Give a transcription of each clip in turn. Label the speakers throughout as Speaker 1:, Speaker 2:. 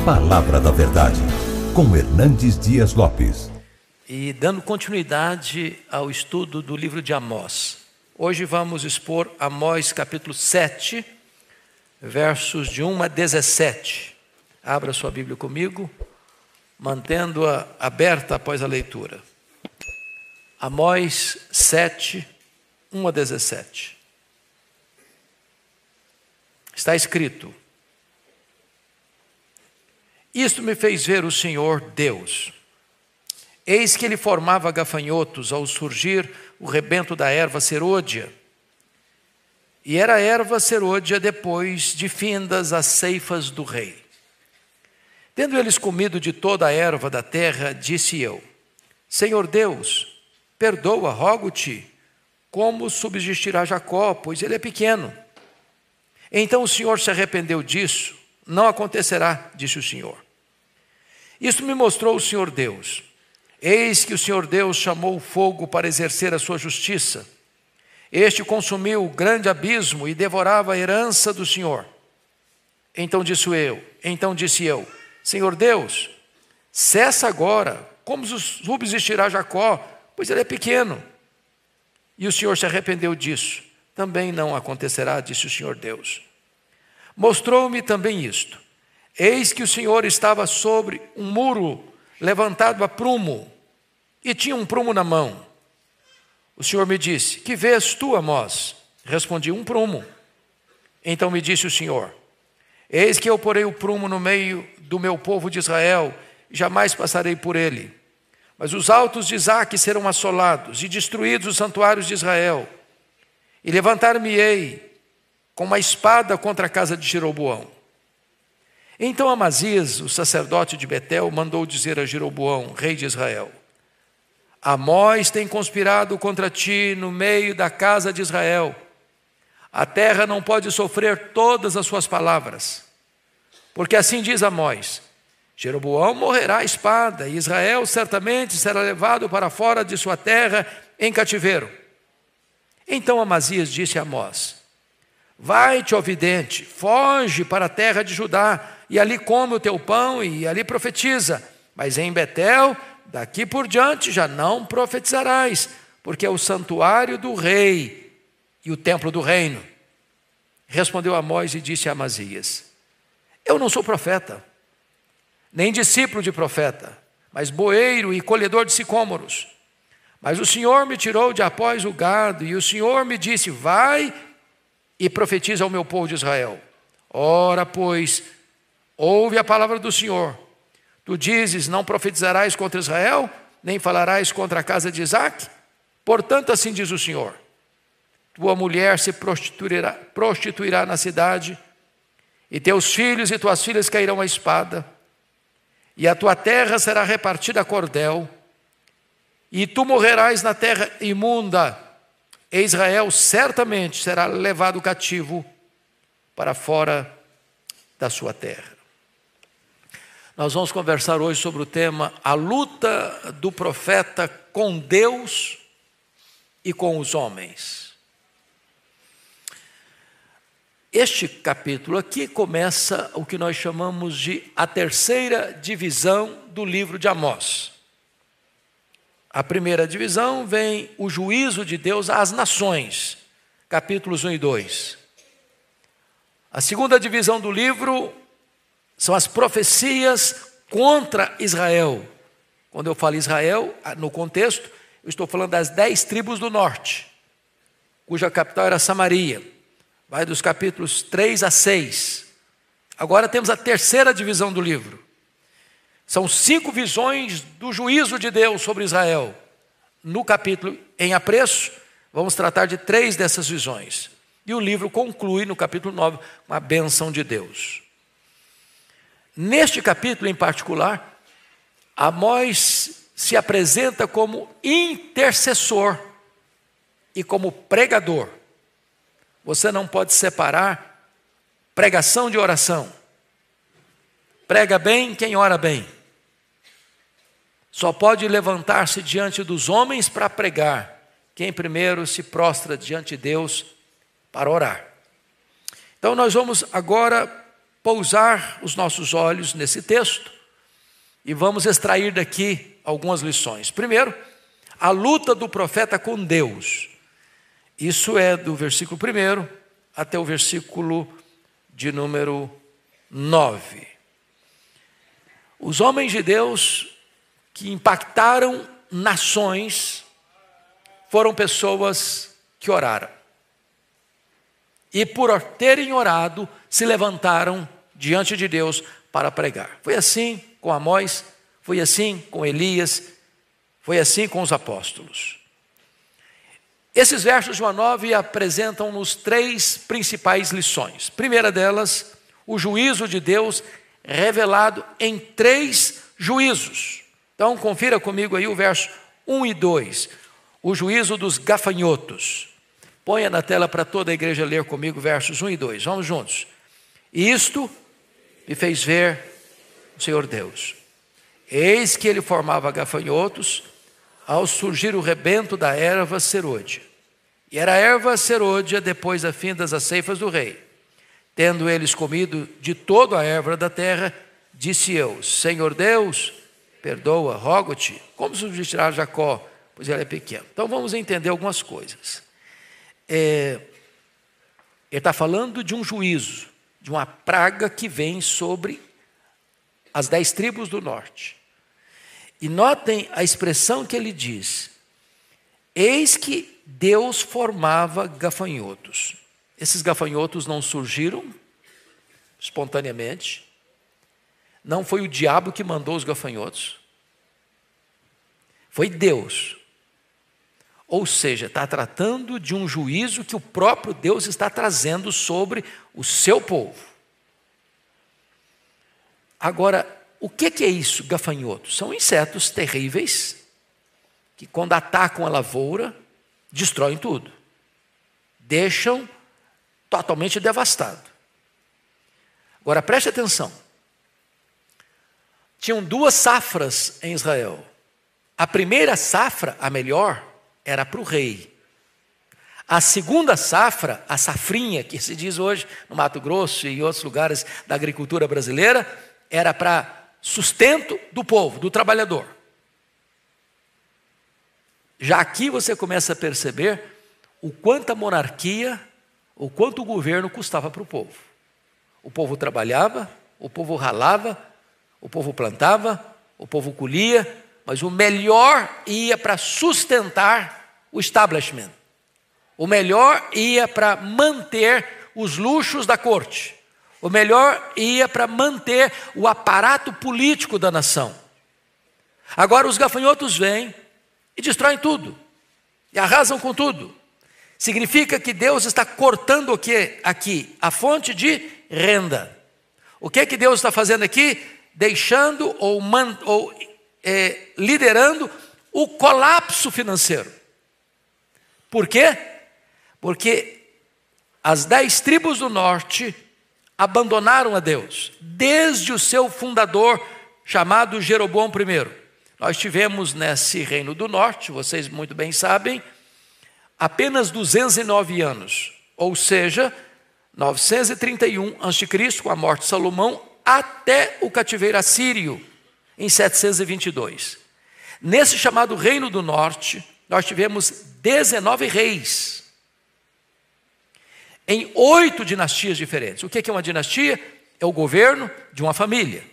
Speaker 1: Palavra da Verdade, com Hernandes Dias Lopes.
Speaker 2: E dando continuidade ao estudo do livro de Amós. Hoje vamos expor Amós capítulo 7, versos de 1 a 17. Abra sua Bíblia comigo, mantendo-a aberta após a leitura. Amós 7, 1 a 17. Está escrito: Isto me fez ver o Senhor Deus. Eis que ele formava gafanhotos ao surgir o rebento da erva serôdia. E era a erva serôdia depois de findas as ceifas do rei. Tendo eles comido de toda a erva da terra, disse eu: Senhor Deus, perdoa, rogo-te, como subsistirá Jacó, pois ele é pequeno. Então o Senhor se arrependeu disso. Não acontecerá, disse o Senhor. Isto me mostrou o Senhor Deus. Eis que o Senhor Deus chamou o fogo para exercer a sua justiça. Este consumiu o grande abismo e devorava a herança do Senhor. Então disse eu, Senhor Deus, cessa agora, como subsistirá Jacó, pois ele é pequeno. E o Senhor se arrependeu disso. Também não acontecerá, disse o Senhor Deus. Mostrou-me também isto. Eis que o Senhor estava sobre um muro levantado a prumo, e tinha um prumo na mão. O Senhor me disse: Que vês tu, Amós? Respondi: um prumo. Então me disse o Senhor: Eis que eu porei o prumo no meio do meu povo de Israel, e jamais passarei por ele. Mas os altos de Isaque serão assolados, e destruídos os santuários de Israel. E levantar-me-ei com uma espada contra a casa de Jeroboão. Então Amazias, o sacerdote de Betel, mandou dizer a Jeroboão, rei de Israel: Amós tem conspirado contra ti no meio da casa de Israel. A terra não pode sofrer todas as suas palavras. Porque assim diz Amós: Jeroboão morrerá à espada, e Israel certamente será levado para fora de sua terra em cativeiro. Então Amazias disse a Amós: Vai-te, ó vidente, foge para a terra de Judá, e ali come o teu pão, e ali profetiza. Mas em Betel, daqui por diante, já não profetizarás, porque é o santuário do rei e o templo do reino. Respondeu Amós e disse a Amazias: Eu não sou profeta, nem discípulo de profeta, mas boeiro e colhedor de sicômoros. Mas o Senhor me tirou de após o gado, e o Senhor me disse: Vai e profetiza ao meu povo de Israel. Ora, pois, ouve a palavra do Senhor. Tu dizes: Não profetizarás contra Israel, nem falarás contra a casa de Isaque? Portanto, assim diz o Senhor: Tua mulher se prostituirá na cidade, e teus filhos e tuas filhas cairão à espada, e a tua terra será repartida a cordel, e tu morrerás na terra imunda, e Israel certamente será levado cativo para fora da sua terra. Nós vamos conversar hoje sobre o tema a luta do profeta com Deus e com os homens. Este capítulo aqui começa o que nós chamamos de a terceira divisão do livro de Amós. A primeira divisão vem o juízo de Deus às nações, capítulos 1 e 2. A segunda divisão do livro são as profecias contra Israel. Quando eu falo Israel, no contexto, eu estou falando das 10 tribos do norte, cuja capital era Samaria. Vai dos capítulos 3 a 6. Agora temos a terceira divisão do livro. São 5 visões do juízo de Deus sobre Israel. No capítulo em apreço, vamos tratar de 3 dessas visões. E o livro conclui no capítulo 9 com a bênção de Deus. Neste capítulo em particular, Amós se apresenta como intercessor e como pregador. Você não pode separar pregação de oração. Prega bem quem ora bem. Só pode levantar-se diante dos homens para pregar quem primeiro se prostra diante de Deus para orar. Então nós vamos agora pousar os nossos olhos nesse texto e vamos extrair daqui algumas lições. Primeiro, a luta do profeta com Deus. Isso é do versículo 1 até o versículo de número 9. Os homens de Deus que impactaram nações foram pessoas que oraram. E por terem orado, se levantaram diante de Deus para pregar. Foi assim com Amós, foi assim com Elias, foi assim com os apóstolos. Esses versos de 1 a 9 apresentam-nos 3 principais lições. Primeira delas, o juízo de Deus revelado em 3 juízos. Então, confira comigo aí o verso 1 e 2. O juízo dos gafanhotos. Ponha na tela para toda a igreja ler comigo versos 1 e 2. Vamos juntos. E isto me fez ver o Senhor Deus. Eis que ele formava gafanhotos ao surgir o rebento da erva serôdia. E era a erva serôdia depois da finda das ceifas do rei. Tendo eles comido de toda a erva da terra, disse eu, Senhor Deus, perdoa, rogo-te, como substituirá Jacó, pois ele é pequeno. Então vamos entender algumas coisas. Ele está falando de um juízo, de uma praga que vem sobre as 10 tribos do norte. E notem a expressão que ele diz, eis que Deus formava gafanhotos. Esses gafanhotos não surgiram espontaneamente, não foi o diabo que mandou os gafanhotos, foi Deus. Ou seja, está tratando de um juízo que o próprio Deus está trazendo sobre o seu povo. Agora, o que é isso, gafanhotos? São insetos terríveis que quando atacam a lavoura, destroem tudo. Deixam totalmente devastado. Agora preste atenção. Tinham 2 safras em Israel. A primeira safra, a melhor, era para o rei. A segunda safra, a safrinha, que se diz hoje no Mato Grosso e em outros lugares da agricultura brasileira, era para sustento do povo, do trabalhador. Já aqui você começa a perceber o quanto a monarquia, o quanto o governo custava para o povo. O povo trabalhava, o povo ralava, o povo plantava, o povo colhia, mas o melhor ia para sustentar o establishment. O melhor ia para manter os luxos da corte. O melhor ia para manter o aparato político da nação. Agora os gafanhotos vêm e destroem tudo. E arrasam com tudo. Significa que Deus está cortando o que aqui? A fonte de renda. O que Deus está fazendo aqui? Deixando ou liderando o colapso financeiro. Por quê? Porque as 10 tribos do norte abandonaram a Deus, desde o seu fundador, chamado Jeroboão I. Nós tivemos nesse reino do norte, vocês muito bem sabem, apenas 209 anos, ou seja, 931 a.C., com a morte de Salomão, até o cativeiro assírio, em 722. Nesse chamado reino do norte, nós tivemos 19 reis, em 8 dinastias diferentes. O que é uma dinastia? É o governo de uma família.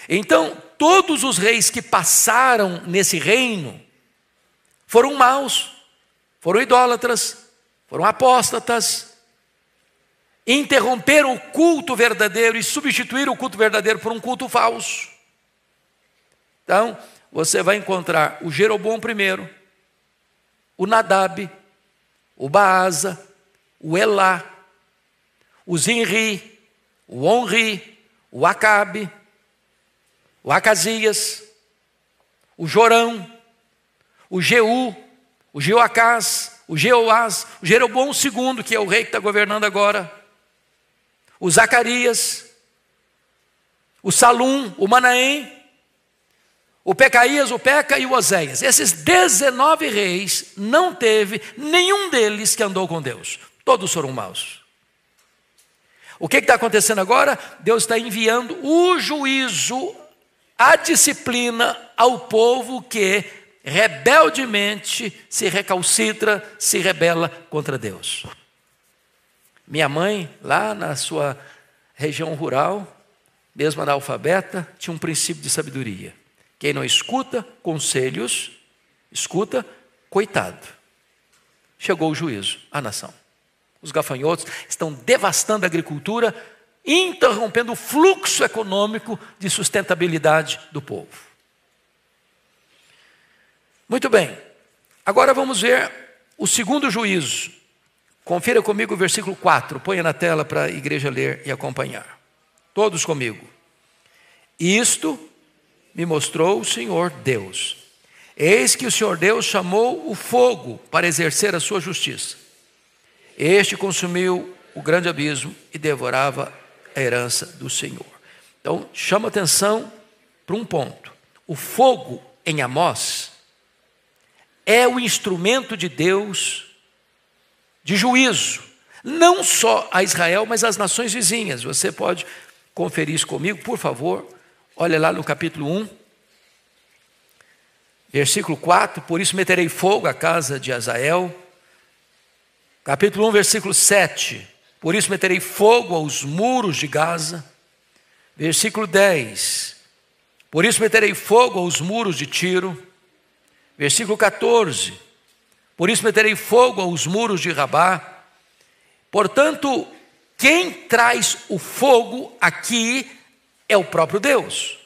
Speaker 2: Então, todos os reis que passaram nesse reino foram maus, foram idólatras, foram apóstatas, interromperam o culto verdadeiro e substituíram o culto verdadeiro por um culto falso. Então, você vai encontrar o Jeroboão I, o Nadab, o Baasa, o Elá, o Zinri, o Onri, o Acabe, o Acasias, o Jorão, o Jeú, o Jeoacás, o Jeoás, o Jeroboão II, que é o rei que está governando agora, o Zacarias, o Salum, o Manaém, o Pecaías, o Peca e o Oséias. Esses 19 reis, não teve nenhum deles que andou com Deus. Todos foram maus. O que está acontecendo agora? Deus está enviando o juízo, a disciplina ao povo que rebeldemente se recalcitra, se rebela contra Deus. Minha mãe, lá na sua região rural, mesmo analfabeta, tinha um princípio de sabedoria. Quem não escuta conselhos, escuta, coitado. Chegou o juízo à nação. Os gafanhotos estão devastando a agricultura, interrompendo o fluxo econômico de sustentabilidade do povo. Muito bem, agora vamos ver o segundo juízo. Confira comigo o versículo 4, ponha na tela para a igreja ler e acompanhar. Todos comigo. Isto me mostrou o Senhor Deus. Eis que o Senhor Deus chamou o fogo para exercer a sua justiça. Este consumiu o grande abismo e devorava a herança do Senhor. Então, chama atenção para um ponto. O fogo em Amós é o instrumento de Deus de juízo, não só a Israel, mas às nações vizinhas. Você pode conferir isso comigo, por favor. Olha lá no capítulo 1, versículo 4. Por isso meterei fogo à casa de Azael. Capítulo 1, versículo 7. Por isso meterei fogo aos muros de Gaza. Versículo 10. Por isso meterei fogo aos muros de Tiro. Versículo 14. Por isso meterei fogo aos muros de Rabá. Portanto, quem traz o fogo aqui é o próprio Deus,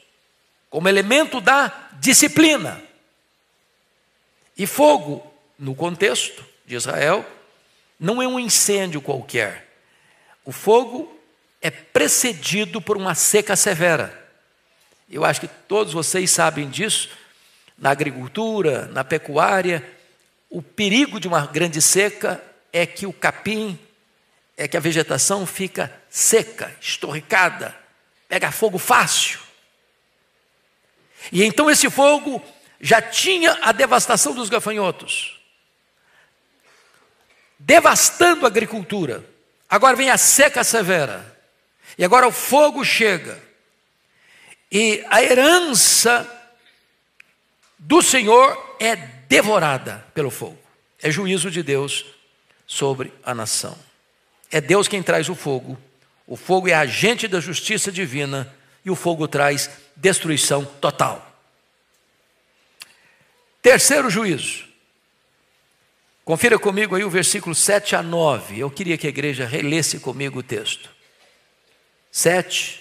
Speaker 2: como elemento da disciplina. E fogo, no contexto de Israel, não é um incêndio qualquer. O fogo é precedido por uma seca severa. Eu acho que todos vocês sabem disso. Na agricultura, na pecuária, o perigo de uma grande seca é que o capim, é que a vegetação fica seca, estorricada, pega fogo fácil. E então esse fogo já tinha a devastação dos gafanhotos, devastando a agricultura. Agora vem a seca severa, e agora o fogo chega, e a herança do Senhor é devorada pelo fogo. É juízo de Deus sobre a nação. É Deus quem traz o fogo. O fogo é agente da justiça divina e o fogo traz destruição total. Terceiro juízo. Confira comigo aí o versículo 7 a 9. Eu queria que a igreja relesse comigo o texto. 7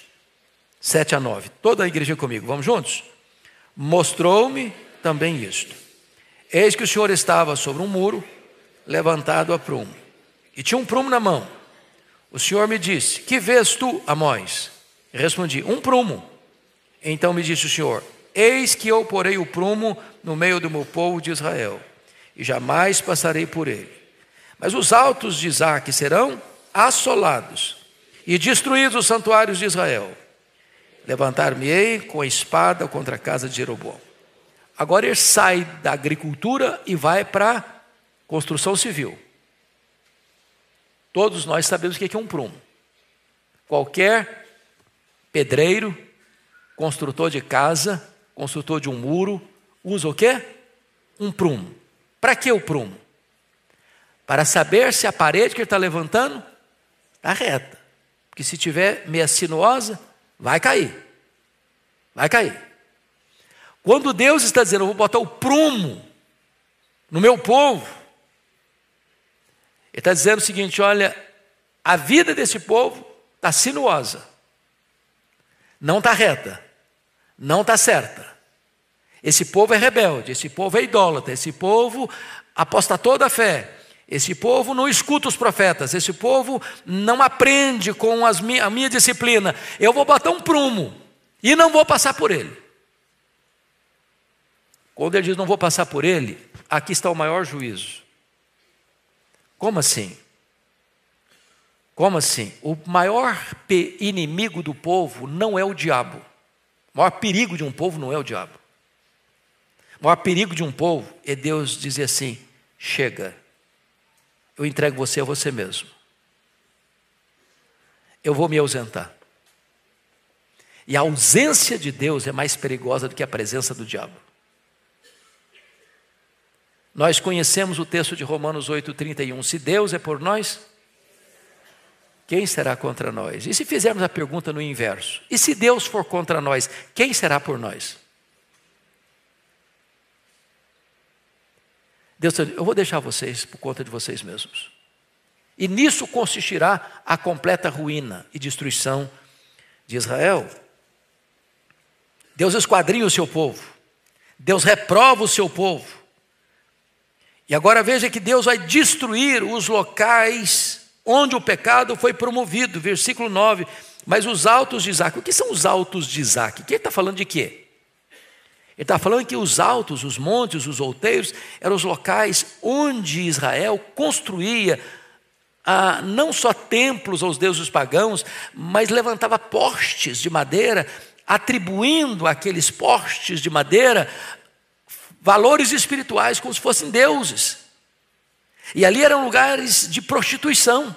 Speaker 2: a 9. Toda a igreja comigo. Vamos juntos? Mostrou-me também isto. Eis que o Senhor estava sobre um muro, levantado a prumo, e tinha um prumo na mão. O Senhor me disse: que vês tu, Amós? Respondi: um prumo. Então me disse o Senhor: eis que eu porei o prumo no meio do meu povo de Israel, e jamais passarei por ele. Mas os altos de Isaque serão assolados, e destruídos os santuários de Israel. Levantar-me-ei com a espada contra a casa de Jeroboão. Agora ele sai da agricultura e vai para a construção civil. Todos nós sabemos o que é um prumo. Qualquer pedreiro, construtor de casa, construtor de um muro, usa o quê? Um prumo. Para que o prumo? Para saber se a parede que ele está levantando está reta. Porque se tiver meia sinuosa, vai cair. Vai cair. Quando Deus está dizendo: eu vou botar o prumo no meu povo, Ele está dizendo o seguinte: olha, a vida desse povo está sinuosa, não está reta, não está certa. Esse povo é rebelde, esse povo é idólatra, esse povo apostatou da fé, esse povo não escuta os profetas, esse povo não aprende com a minha disciplina. Eu vou botar um prumo e não vou passar por ele. Quando ele diz não vou passar por ele, aqui está o maior juízo. Como assim? Como assim? O maior inimigo do povo não é o diabo. O maior perigo de um povo não é o diabo. O maior perigo de um povo é Deus dizer assim: chega, eu entrego você a você mesmo. eu vou me ausentar. E a ausência de Deus é mais perigosa do que a presença do diabo. Nós conhecemos o texto de Romanos 8,31. Se Deus é por nós, quem será contra nós? E se fizermos a pergunta no inverso? E se Deus for contra nós, quem será por nós? Deus diz, eu vou deixar vocês por conta de vocês mesmos. E nisso consistirá a completa ruína e destruição de Israel. Deus esquadrinha o seu povo. Deus reprova o seu povo. E agora veja que Deus vai destruir os locais onde o pecado foi promovido. Versículo 9. Mas os altos de Isaac. O que são os altos de Isaac? Ele está falando de quê? Ele está falando que os altos, os montes, os outeiros, eram os locais onde Israel construía não só templos aos deuses pagãos, mas levantava postes de madeira, atribuindo àqueles postes de madeira valores espirituais como se fossem deuses. E ali eram lugares de prostituição,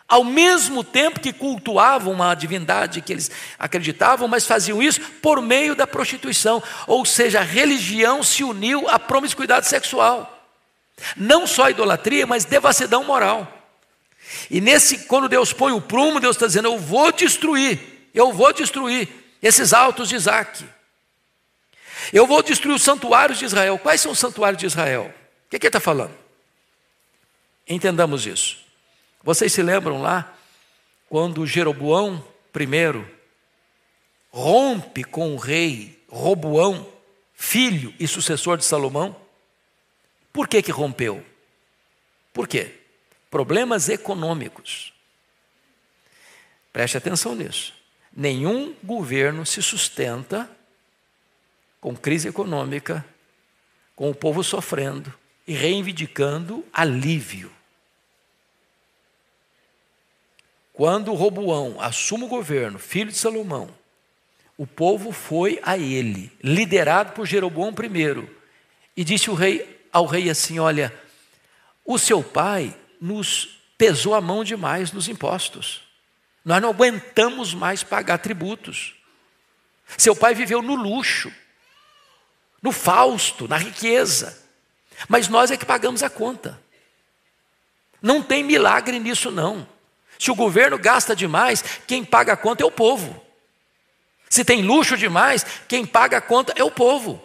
Speaker 2: ao mesmo tempo que cultuavam uma divindade que eles acreditavam, mas faziam isso por meio da prostituição. Ou seja, a religião se uniu à promiscuidade sexual. Não só a idolatria, mas devassidão moral. E quando Deus põe o prumo, Deus está dizendo, eu vou destruir esses altos de Isaac. Eu vou destruir os santuários de Israel. Quais são os santuários de Israel? O que ele está falando? Entendamos isso. Vocês se lembram lá, quando Jeroboão I rompe com o rei Roboão, filho e sucessor de Salomão? Por que rompeu? Por quê? Problemas econômicos. Preste atenção nisso. Nenhum governo se sustenta com crise econômica, com o povo sofrendo e reivindicando alívio. Quando Roboão assume o governo, filho de Salomão, o povo foi a ele, liderado por Jeroboão I, e disse ao rei assim, olha, o seu pai nos pesou a mão demais nos impostos. Nós não aguentamos mais pagar tributos. Seu pai viveu no luxo, no fausto, na riqueza. Mas nós é que pagamos a conta. Não tem milagre nisso não. Se o governo gasta demais, quem paga a conta é o povo. Se tem luxo demais, quem paga a conta é o povo.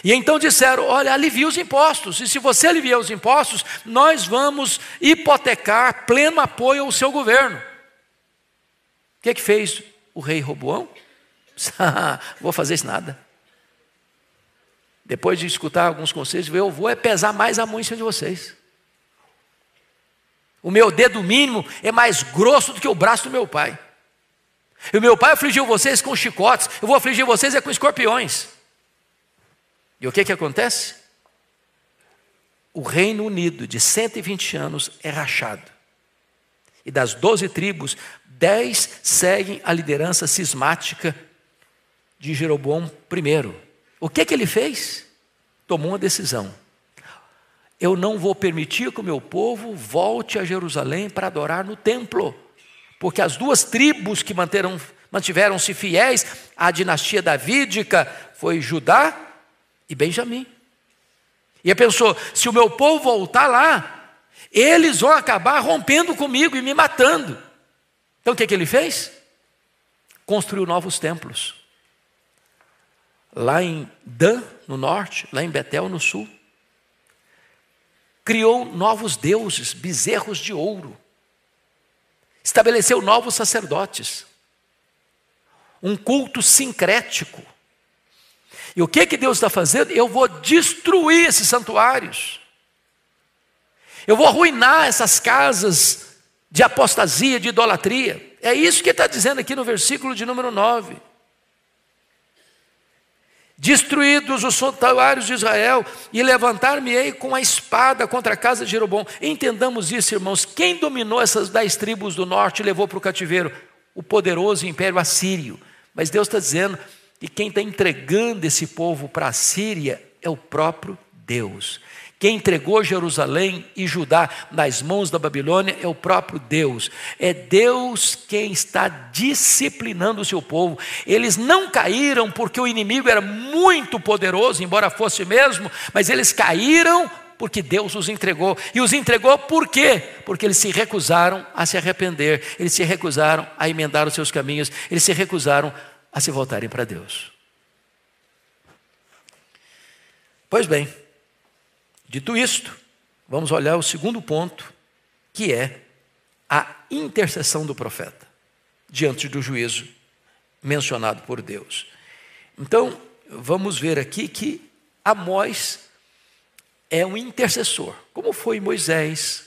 Speaker 2: E então disseram, olha, alivia os impostos. E se você aliviar os impostos, nós vamos hipotecar pleno apoio ao seu governo. O que fez o rei Roboão? Vou fazer isso nada. Depois de escutar alguns conselhos, eu vou pesar mais a mão em cima de vocês. O meu dedo mínimo é mais grosso do que o braço do meu pai. E o meu pai afligiu vocês com chicotes, eu vou afligir vocês com escorpiões. E o que acontece? O Reino Unido de 120 anos é rachado. E das 12 tribos, 10 seguem a liderança cismática de Jeroboão I. O que ele fez? Tomou uma decisão. Eu não vou permitir que o meu povo volte a Jerusalém para adorar no templo. Porque as duas tribos que mantiveram-se fiéis à dinastia davídica foi Judá e Benjamim. E ele pensou, se o meu povo voltar lá, eles vão acabar rompendo comigo e me matando. Então o que ele fez? Construiu novos templos. Lá em Dan, no norte, lá em Betel, no sul. Criou novos deuses, bezerros de ouro. Estabeleceu novos sacerdotes. Um culto sincrético. E o que Deus está fazendo? Eu vou destruir esses santuários. Eu vou arruinar essas casas de apostasia, de idolatria. É isso que ele está dizendo aqui no versículo de número 9. Destruídos os santuários de Israel, e levantar-me-ei com a espada contra a casa de Jeroboão. Entendamos isso, irmãos. Quem dominou essas 10 tribos do norte e levou para o cativeiro? O poderoso império assírio. Mas Deus está dizendo que quem está entregando esse povo para a Síria é o próprio Deus. Quem entregou Jerusalém e Judá nas mãos da Babilônia é o próprio Deus. É Deus quem está disciplinando o seu povo. Eles não caíram porque o inimigo era muito poderoso, embora fosse mesmo, mas eles caíram porque Deus os entregou. E os entregou por quê? Porque eles se recusaram a se arrepender, eles se recusaram a emendar os seus caminhos, eles se recusaram a se voltarem para Deus. Pois bem, dito isto, vamos olhar o segundo ponto, que é a intercessão do profeta diante do juízo mencionado por Deus. Então, vamos ver aqui que Amós é um intercessor, como foi Moisés,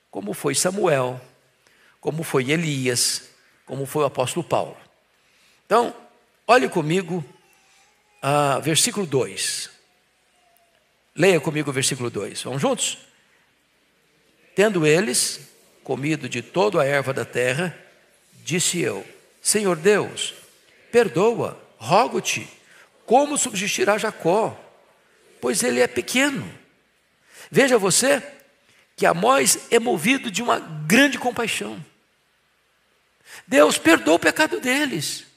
Speaker 2: como foi Samuel, como foi Elias, como foi o apóstolo Paulo. Então, olhe comigo versículo 2. Leia comigo o versículo 2. Vamos juntos? Tendo eles comido de toda a erva da terra, disse eu: Senhor Deus, perdoa, rogo-te, como subsistirá Jacó, pois ele é pequeno. Veja você que Amós é movido de uma grande compaixão. Deus, perdoa o pecado deles.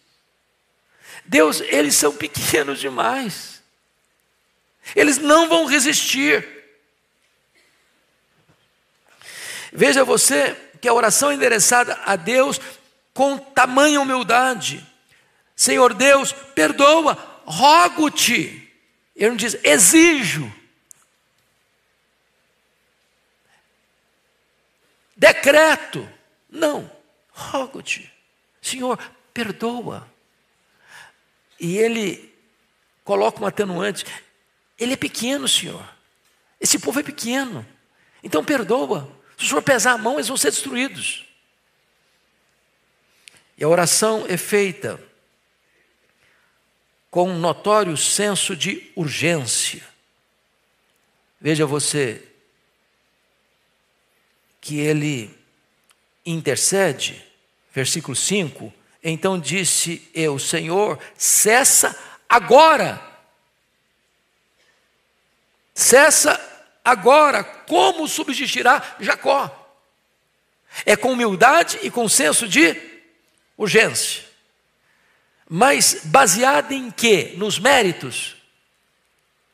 Speaker 2: Deus, eles são pequenos demais. Eles não vão resistir. Veja você que a oração é endereçada a Deus com tamanha humildade. Senhor Deus, perdoa, rogo-te. Ele não diz, exijo. Decreto. Não, rogo-te. Senhor, perdoa. E ele coloca um atenuante. Ele é pequeno, Senhor. Esse povo é pequeno. Então perdoa. Se o Senhor pesar a mão, eles vão ser destruídos. E a oração é feita com um notório senso de urgência. Veja você que ele intercede, versículo 5, então disse eu, Senhor, cessa agora. Cessa agora, como subsistirá Jacó? É com humildade e com senso de urgência. Mas baseado em quê? Nos méritos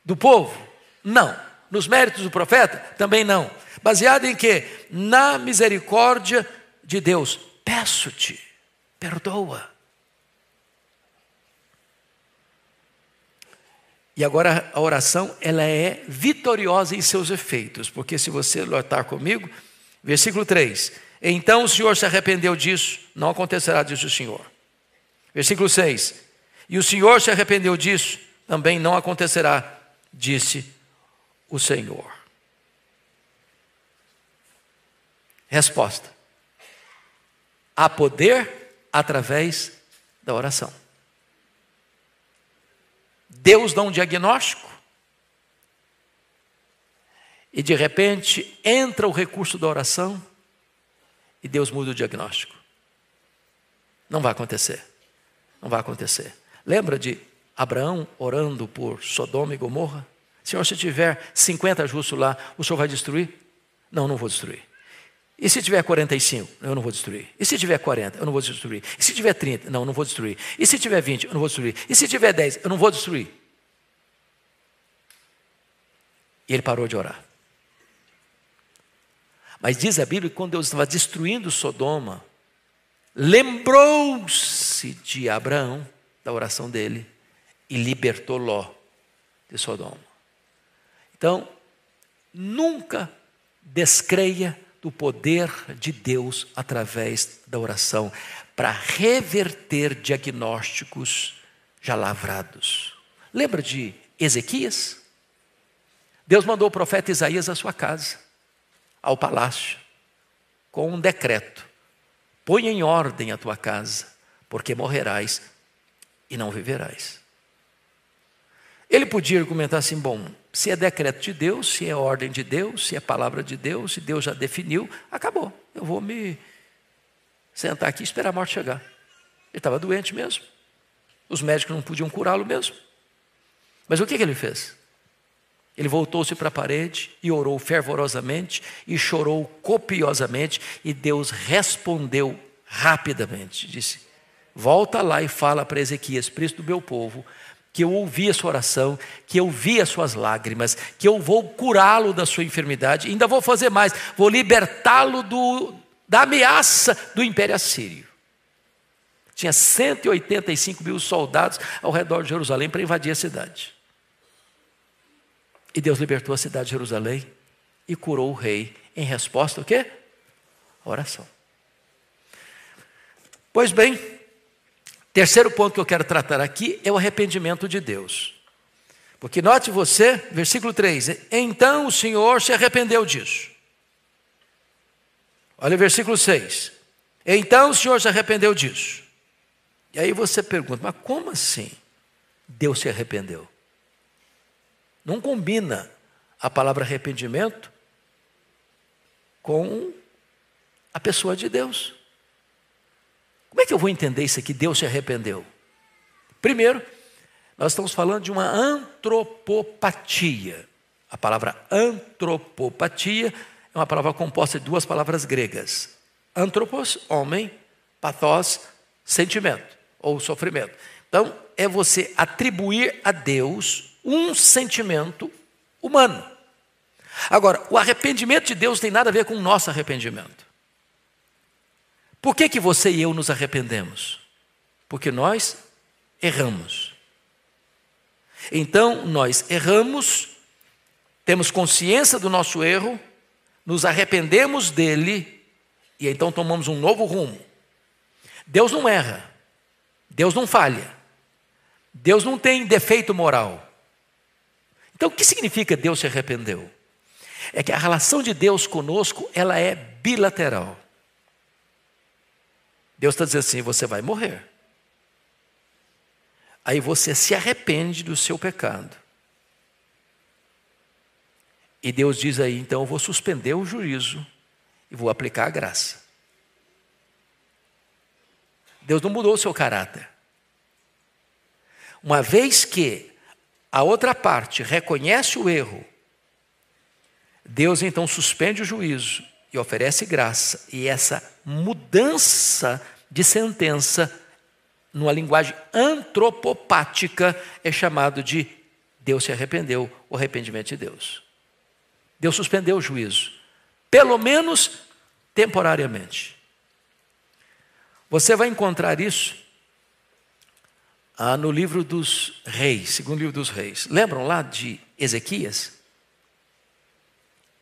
Speaker 2: do povo? Não. Nos méritos do profeta? Também não. Baseado em quê? Na misericórdia de Deus. Peço-te, perdoa. E agora a oração, ela é vitoriosa em seus efeitos, porque se você notar comigo, versículo 3, então o Senhor se arrependeu disso, não acontecerá, disse o Senhor. Versículo 6, e o Senhor se arrependeu disso, também não acontecerá, disse o Senhor. Resposta: há poder através da oração. Deus dá um diagnóstico e de repente entra o recurso da oração e Deus muda o diagnóstico. Não vai acontecer. Não vai acontecer. Lembra de Abraão orando por Sodoma e Gomorra? Senhor, se tiver 50 justos lá, o Senhor vai destruir? Não, não vou destruir. E se tiver 45? Eu não vou destruir. E se tiver 40? Eu não vou destruir. E se tiver 30? Não, não vou destruir. E se tiver 20? Eu não vou destruir. E se tiver 10? Eu não vou destruir. E ele parou de orar. Mas diz a Bíblia que quando Deus estava destruindo Sodoma, lembrou-se de Abraão, da oração dele, e libertou Ló de Sodoma. Então, nunca descreia do poder de Deus através da oração para reverter diagnósticos já lavrados. Lembra de Ezequias? Deus mandou o profeta Isaías à sua casa, ao palácio, com um decreto: põe em ordem a tua casa, porque morrerás e não viverás. Ele podia argumentar assim, bom, se é decreto de Deus, se é ordem de Deus, se é palavra de Deus, se Deus já definiu, acabou. Eu vou me sentar aqui e esperar a morte chegar. Ele estava doente mesmo. Os médicos não podiam curá-lo mesmo. Mas o que ele fez? Ele voltou-se para a parede e orou fervorosamente e chorou copiosamente, e Deus respondeu rapidamente. Disse: volta lá e fala para Ezequias, príncipe do meu povo, que eu ouvi a sua oração, que eu vi as suas lágrimas, que eu vou curá-lo da sua enfermidade, e ainda vou fazer mais, vou libertá-lo da ameaça do império assírio. Tinha 185 mil soldados ao redor de Jerusalém para invadir a cidade. E Deus libertou a cidade de Jerusalém e curou o rei em resposta ao quê? A oração. Pois bem, terceiro ponto que eu quero tratar aqui é o arrependimento de Deus. Porque note você, versículo 3, então o Senhor se arrependeu disso. Olha o versículo 6, então o Senhor se arrependeu disso. E aí você pergunta, mas como assim Deus se arrependeu? Não combina a palavra arrependimento com a pessoa de Deus. Como é que eu vou entender isso aqui, Deus se arrependeu? Primeiro, nós estamos falando de uma antropopatia. A palavra antropopatia é uma palavra composta de duas palavras gregas. Antropos, homem, pathos, sentimento ou sofrimento. Então, é você atribuir a Deus um sentimento humano. Agora, o arrependimento de Deus tem nada a ver com o nosso arrependimento. Por que você e eu nos arrependemos? Porque nós erramos. Então, nós erramos, temos consciência do nosso erro, nos arrependemos dele e então tomamos um novo rumo. Deus não erra, Deus não falha, Deus não tem defeito moral. Então, o que significa Deus se arrependeu? É que a relação de Deus conosco, ela é bilateral. Deus está dizendo assim, você vai morrer. Aí você se arrepende do seu pecado. E Deus diz aí, então eu vou suspender o juízo e vou aplicar a graça. Deus não mudou o seu caráter. Uma vez que a outra parte reconhece o erro, Deus então suspende o juízo e oferece graça. E essa mudança de sentença, numa linguagem antropopática, é chamado de Deus se arrependeu, o arrependimento de Deus. Deus suspendeu o juízo, pelo menos temporariamente. Você vai encontrar isso no livro dos reis, segundo livro dos reis. Lembram lá de Ezequias?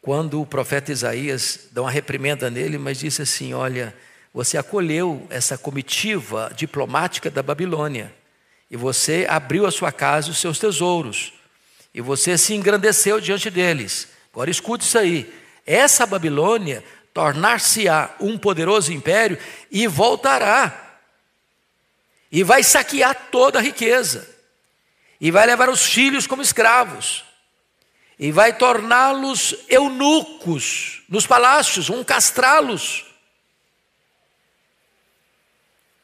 Speaker 2: Quando o profeta Isaías dá uma reprimenda nele, mas disse assim, olha, você acolheu essa comitiva diplomática da Babilônia, e você abriu a sua casa e os seus tesouros, e você se engrandeceu diante deles. Agora escute isso aí, essa Babilônia tornar-se-á um poderoso império e voltará, e vai saquear toda a riqueza, e vai levar os filhos como escravos, e vai torná-los eunucos nos palácios, vão castrá-los.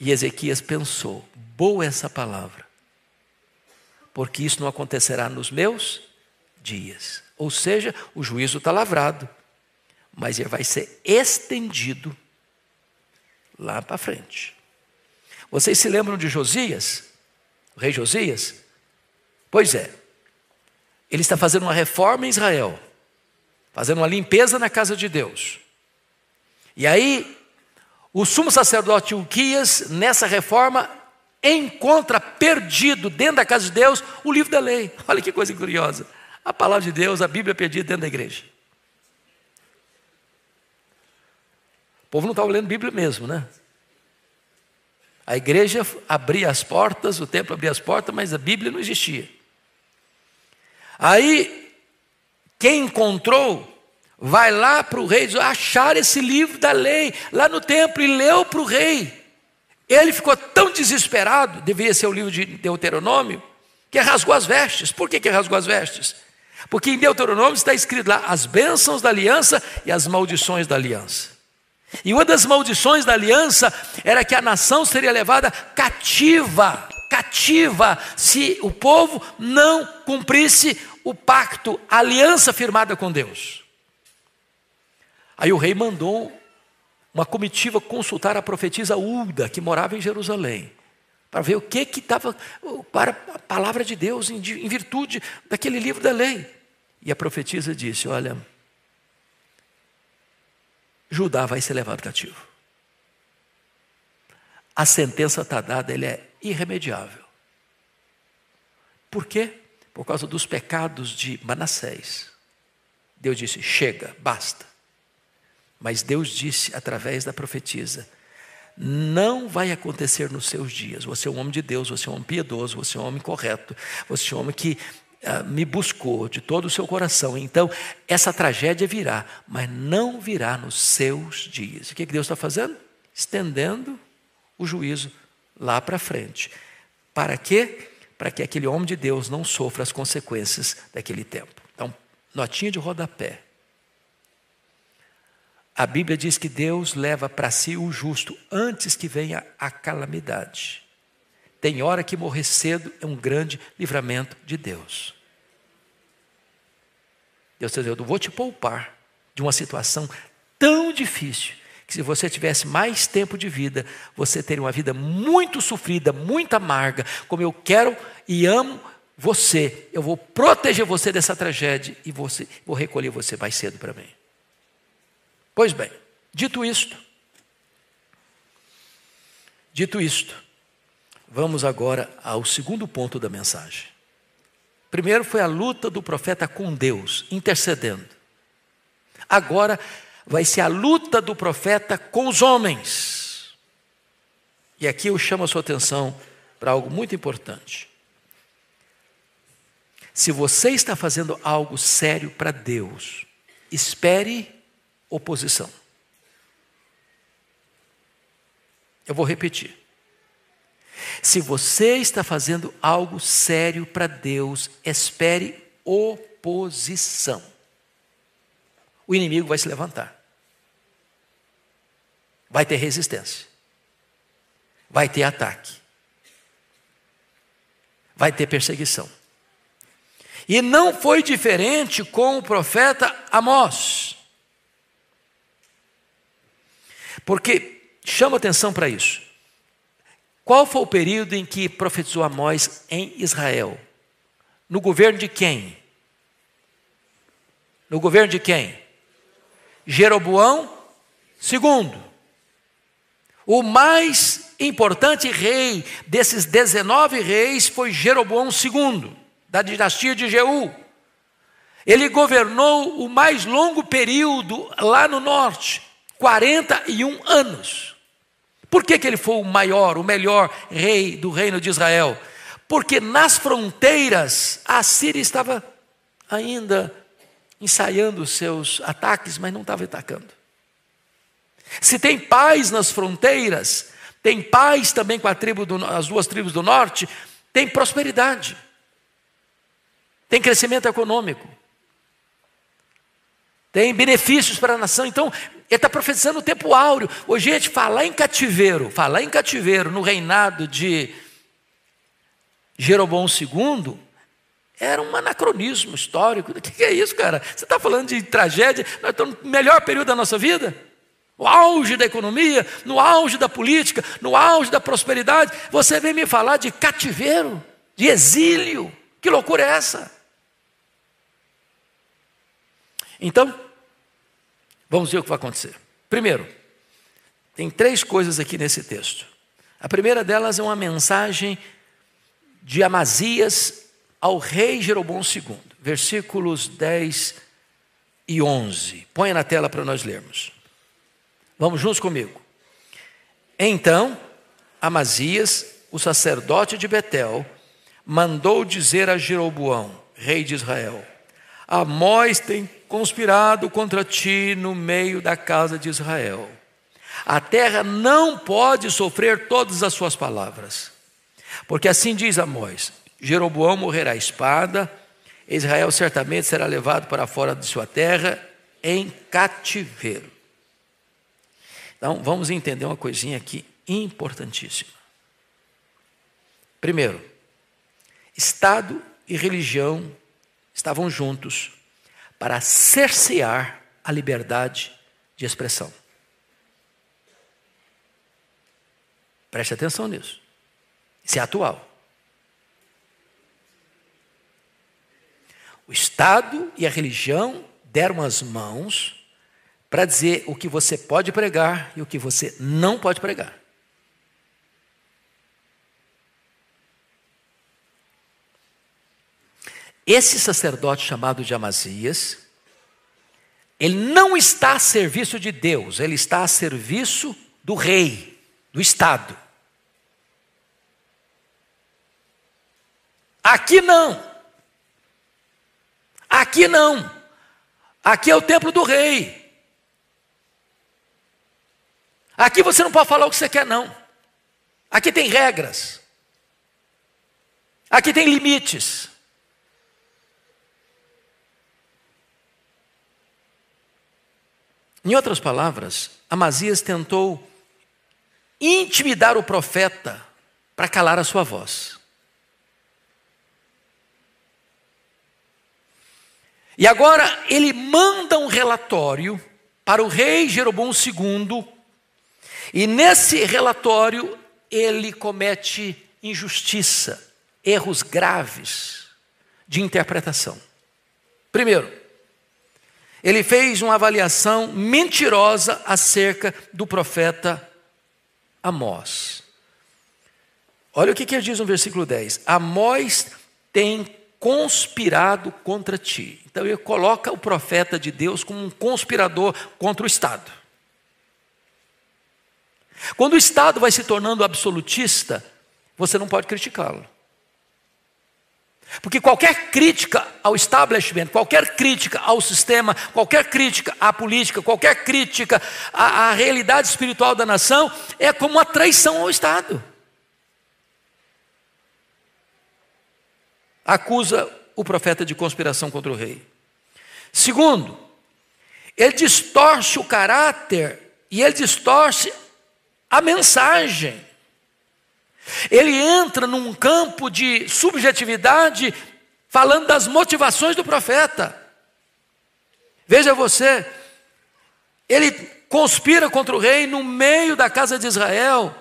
Speaker 2: E Ezequias pensou, boa essa palavra, porque isso não acontecerá nos meus dias. Ou seja, o juízo está lavrado, mas ele vai ser estendido lá para frente. Vocês se lembram de Josias? O rei Josias? Pois é, ele está fazendo uma reforma em Israel, fazendo uma limpeza na casa de Deus. E aí, o sumo sacerdote Hilquias, nessa reforma, encontra perdido dentro da casa de Deus o livro da lei. Olha que coisa curiosa. A palavra de Deus, a Bíblia perdida dentro da igreja. O povo não estava lendo Bíblia mesmo, né? A igreja abria as portas, o templo abria as portas, mas a Bíblia não existia. Aí, quem encontrou, vai lá para o rei e diz, achar esse livro da lei lá no templo, e leu para o rei. Ele ficou tão desesperado, deveria ser o livro de Deuteronômio, que rasgou as vestes. Por que rasgou as vestes? Porque em Deuteronômio está escrito lá as bênçãos da aliança e as maldições da aliança. E uma das maldições da aliança era que a nação seria levada cativa cativa se o povo não cumprisse o pacto, a aliança firmada com Deus. Aí o rei mandou uma comitiva consultar a profetisa Hulda, que morava em Jerusalém, para ver o que estava para a palavra de Deus em virtude daquele livro da lei. E a profetisa disse: olha, Judá vai ser levado cativo. A sentença está dada, ele é irremediável. Por quê? Por causa dos pecados de Manassés. Deus disse: chega, basta. Mas Deus disse através da profetisa: não vai acontecer nos seus dias. Você é um homem de Deus, você é um homem piedoso, você é um homem correto, você é um homem que me buscou de todo o seu coração. Então, essa tragédia virá, mas não virá nos seus dias. O que Deus está fazendo? Estendendo o juízo lá para frente. Para quê? Para que aquele homem de Deus não sofra as consequências daquele tempo. Então, notinha de rodapé. A Bíblia diz que Deus leva para si o justo antes que venha a calamidade. Tem hora que morrer cedo é um grande livramento de Deus. Deus está dizendo: eu vou te poupar de uma situação tão difícil, que se você tivesse mais tempo de vida, você teria uma vida muito sofrida, muito amarga. Como eu quero e amo você, eu vou proteger você dessa tragédia e vou recolher você mais cedo para mim. Pois bem, dito isto, vamos agora ao segundo ponto da mensagem. Primeiro foi a luta do profeta com Deus, intercedendo. Agora vai ser a luta do profeta com os homens. E aqui eu chamo a sua atenção para algo muito importante. Se você está fazendo algo sério para Deus, espere oposição. Eu vou repetir. Se você está fazendo algo sério para Deus, espere oposição. O inimigo vai se levantar. Vai ter resistência. Vai ter ataque. Vai ter perseguição. E não foi diferente com o profeta Amós. Porque, chama atenção para isso. Qual foi o período em que profetizou Amós em Israel? No governo de quem? No governo de quem? Jeroboão II. O mais importante rei desses 19 reis foi Jeroboão II, da dinastia de Jeú. Ele governou o mais longo período lá no norte, 41 anos. Por que ele foi o maior, o melhor rei do reino de Israel? Porque nas fronteiras a Síria estava ainda ensaiando os seus ataques, mas não estava atacando. Se tem paz nas fronteiras, tem paz também com as duas tribos do norte, tem prosperidade, tem crescimento econômico, tem benefícios para a nação. Então, ele está profetizando o tempo áureo. Ô, gente, falar em cativeiro no reinado de Jeroboão II, era um anacronismo histórico. O que é isso, cara? Você está falando de tragédia? Nós estamos no melhor período da nossa vida? No auge da economia, no auge da política, no auge da prosperidade. Você vem me falar de cativeiro, de exílio. Que loucura é essa? Então, vamos ver o que vai acontecer. Primeiro, tem 3 coisas aqui nesse texto. A primeira delas é uma mensagem de Amazias ao rei Jeroboão II, versículos 10 e 11. Põe na tela para nós lermos. Vamos juntos comigo. Então, Amazias, o sacerdote de Betel, mandou dizer a Jeroboão, rei de Israel: Amós tem conspirado contra ti no meio da casa de Israel. A terra não pode sofrer todas as suas palavras. Porque assim diz Amós: Jeroboão morrerá à espada, Israel certamente será levado para fora de sua terra em cativeiro. Então, vamos entender uma coisinha aqui importantíssima. Primeiro, Estado e religião estavam juntos para cercear a liberdade de expressão. Preste atenção nisso. Isso é atual. O Estado e a religião deram as mãos para dizer o que você pode pregar e o que você não pode pregar. Esse sacerdote chamado de Amazias, ele não está a serviço de Deus, ele está a serviço do rei, do Estado. Aqui não. Aqui não. Aqui é o templo do rei. Aqui você não pode falar o que você quer, não. Aqui tem regras. Aqui tem limites. Em outras palavras, Amazias tentou intimidar o profeta para calar a sua voz. E agora ele manda um relatório para o rei Jeroboão II, e nesse relatório ele comete injustiça, erros graves de interpretação. Primeiro, ele fez uma avaliação mentirosa acerca do profeta Amós. Olha o que ele diz no versículo 10. Amós tem conspirado contra ti. Então ele coloca o profeta de Deus como um conspirador contra o Estado. Quando o Estado vai se tornando absolutista, você não pode criticá-lo. Porque qualquer crítica ao establishment, qualquer crítica ao sistema, qualquer crítica à política, qualquer crítica à realidade espiritual da nação, é como uma traição ao Estado. Acusa o profeta de conspiração contra o rei. Segundo, ele distorce o caráter e ele distorce a mensagem. Ele entra num campo de subjetividade, falando das motivações do profeta. Veja você, ele conspira contra o rei no meio da casa de Israel,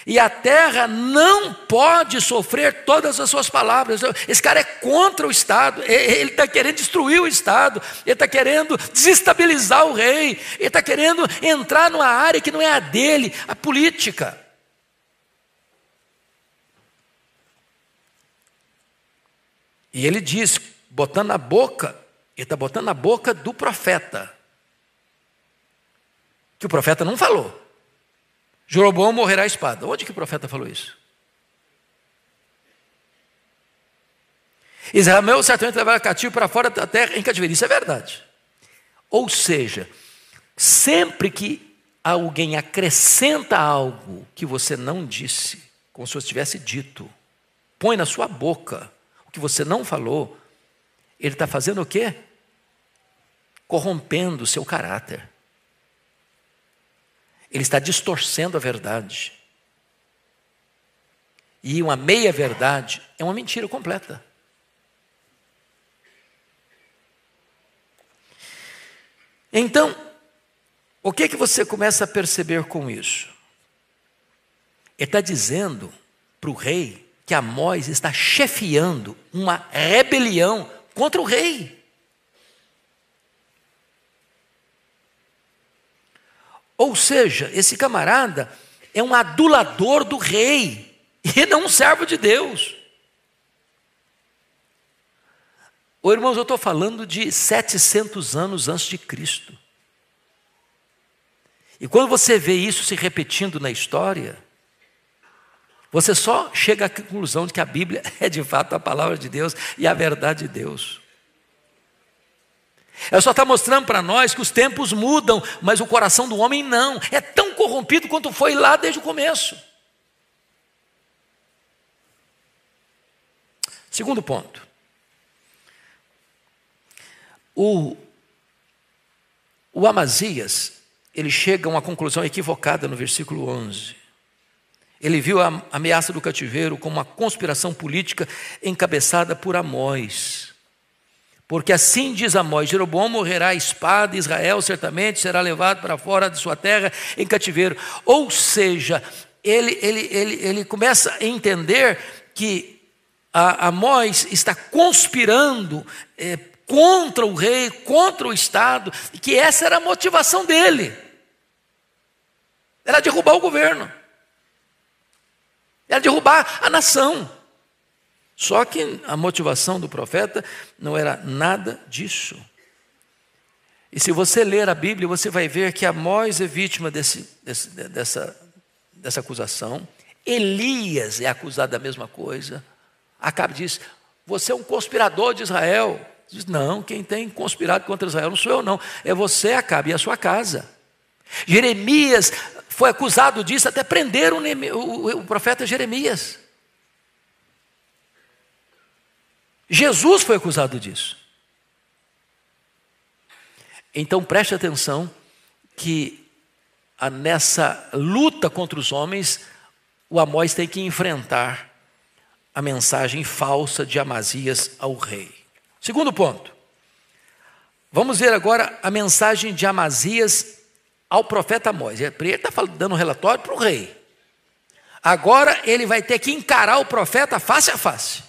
Speaker 2: e a terra não pode sofrer todas as suas palavras. Esse cara é contra o Estado, ele está querendo destruir o Estado, ele está querendo desestabilizar o rei, ele está querendo entrar numa área que não é a dele, a política. E ele diz, botando na boca, ele está botando na boca do profeta, que o profeta não falou. Jeroboão morrerá à espada. Onde que o profeta falou isso? Israel certamente levará cativo para fora da terra em cativeiro. Isso é verdade. Ou seja, sempre que alguém acrescenta algo que você não disse, como se você tivesse dito, põe na sua boca o que você não falou, ele está fazendo o quê? Corrompendo o seu caráter. Ele está distorcendo a verdade. E uma meia-verdade é uma mentira completa. Então, o que você começa a perceber com isso? Ele está dizendo para o rei que Amós está chefiando uma rebelião contra o rei. Ou seja, esse camarada é um adulador do rei, e não um servo de Deus. Ô, irmãos, eu estou falando de 700 anos antes de Cristo. E quando você vê isso se repetindo na história, você só chega à conclusão de que a Bíblia é de fato a palavra de Deus e a verdade de Deus. Ela só está mostrando para nós que os tempos mudam, mas o coração do homem não. É tão corrompido quanto foi lá desde o começo. Segundo ponto. O Amazias, ele chega a uma conclusão equivocada no versículo 11. Ele viu a ameaça do cativeiro como uma conspiração política encabeçada por Amós. Porque assim diz Amós: Jeroboão morrerá à espada, Israel certamente será levado para fora de sua terra em cativeiro. Ou seja, ele começa a entender que Amós está conspirando contra o rei, contra o Estado, e que essa era a motivação dele. Era derrubar o governo. Era derrubar a nação. Só que a motivação do profeta não era nada disso. E se você ler a Bíblia, você vai ver que Amós é vítima dessa acusação. Elias é acusado da mesma coisa. Acabe diz: você é um conspirador de Israel. Diz: não, quem tem conspirado contra Israel não sou eu não, é você, Acabe, e a sua casa. Jeremias foi acusado disso, até prenderam o profeta Jeremias. Jesus foi acusado disso. Então preste atenção que nessa luta contra os homens, o Amós tem que enfrentar a mensagem falsa de Amazias ao rei. Segundo ponto, vamos ver agora a mensagem de Amazias ao profeta Amós. Ele está dando um relatório para o rei. Agora ele vai ter que encarar o profeta face a face.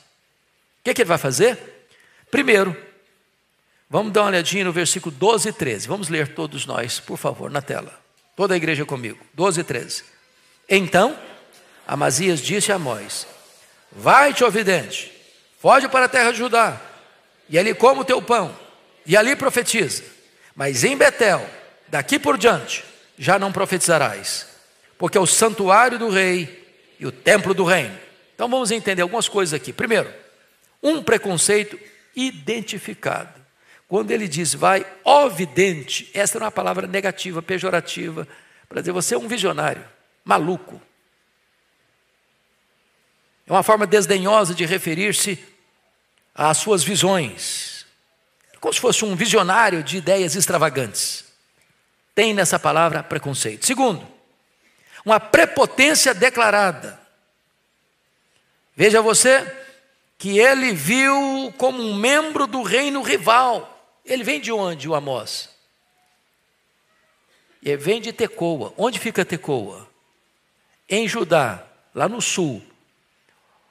Speaker 2: O que ele vai fazer? Primeiro, vamos dar uma olhadinha no versículo 12 e 13. Vamos ler todos nós, por favor, na tela. Toda a igreja comigo. 12 e 13. Então, Amazias disse a Amós: vai-te, ó vidente, foge para a terra de Judá, e ali coma o teu pão, e ali profetiza. Mas em Betel, daqui por diante, já não profetizarás, porque é o santuário do rei e o templo do reino. Então vamos entender algumas coisas aqui. Primeiro, um preconceito identificado. Quando ele diz vai, ó vidente, essa não é uma palavra negativa, pejorativa, para dizer você é um visionário, maluco. É uma forma desdenhosa de referir-se às suas visões, como se fosse um visionário de ideias extravagantes. Tem nessa palavra preconceito. Segundo, uma prepotência declarada. Veja você que ele viu como um membro do reino rival. Ele vem de onde, o Amós? Ele vem de Tecoa. Onde fica Tecoa? Em Judá, lá no sul.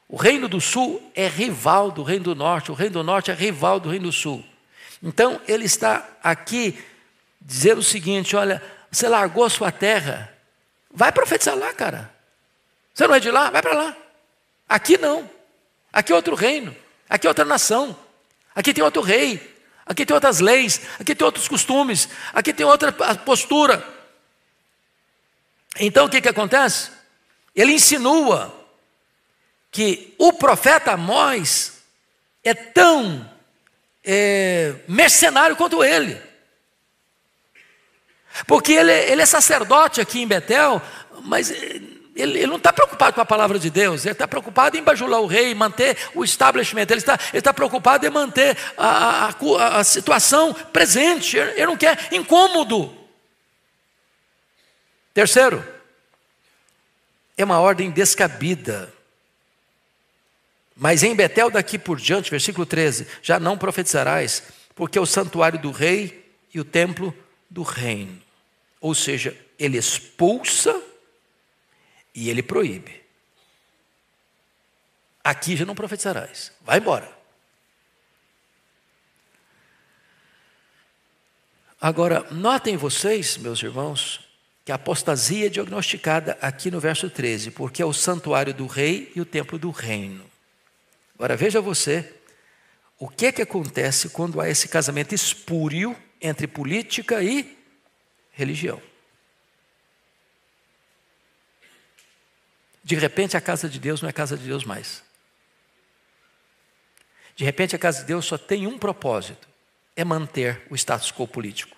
Speaker 2: O reino do sul é rival do reino do norte. O reino do norte é rival do reino do sul. Então ele está aqui dizendo o seguinte: olha, você largou a sua terra, vai profetizar lá, cara. Você não é de lá? Vai para lá. Aqui não. Aqui é outro reino, aqui é outra nação, aqui tem outro rei, aqui tem outras leis, aqui tem outros costumes, aqui tem outra postura. Então o que acontece? Ele insinua que o profeta Amós é tão mercenário quanto ele. Porque ele é sacerdote aqui em Betel, mas ele não está preocupado com a palavra de Deus, ele está preocupado em bajular o rei, manter o establishment, ele está preocupado em manter a situação presente, ele não quer incômodo. Terceiro, é uma ordem descabida. Mas em Betel daqui por diante, versículo 13, já não profetizarás, porque é o santuário do rei e o templo do reino. Ou seja, ele expulsa e ele proíbe. Aqui já não profetizarás. Vai embora. Agora, notem vocês, meus irmãos, que a apostasia é diagnosticada aqui no verso 13, porque é o santuário do rei e o templo do reino. Agora veja você, o que acontece quando há esse casamento espúrio entre política e religião. De repente a casa de Deus não é casa de Deus mais. De repente a casa de Deus só tem um propósito, é manter o status quo político.